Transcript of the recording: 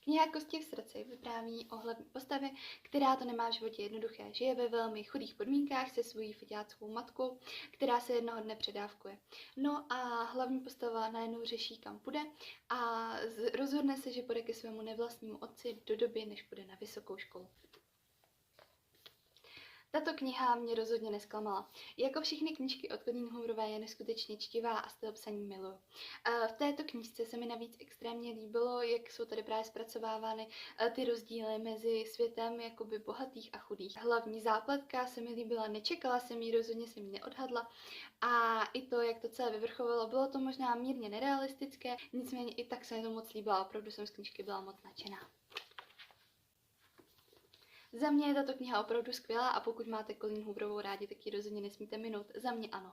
Kniha Kosti v srdci vypráví o hlavní postavě, která to nemá v životě jednoduché. Žije ve velmi chudých podmínkách se svojí feťáckou matkou, která se jednoho dne předávkuje. No a hlavní postava najednou řeší, kam půjde a rozhodne se, že půjde ke svému nevlastnímu otci do doby, než půjde na vysokou školu. Tato kniha mě rozhodně nesklamala. Jako všechny knížky od Colleen Hooverové je neskutečně čtivá a styl psaní miluju. V této knížce se mi navíc extrémně líbilo, jak jsou tady právě zpracovávány ty rozdíly mezi světem jakoby bohatých a chudých. Hlavní zápletka se mi líbila, nečekala jsem ji, rozhodně jsem ji neodhadla a i to, jak to celé vyvrchovalo, bylo to možná mírně nerealistické, nicméně i tak se mi to moc líbilo, opravdu jsem z knížky byla moc nadšená. Za mě je tato kniha opravdu skvělá a pokud máte Colleen Hooverovou rádi, tak ji rozhodně nesmíte minout. Za mě ano.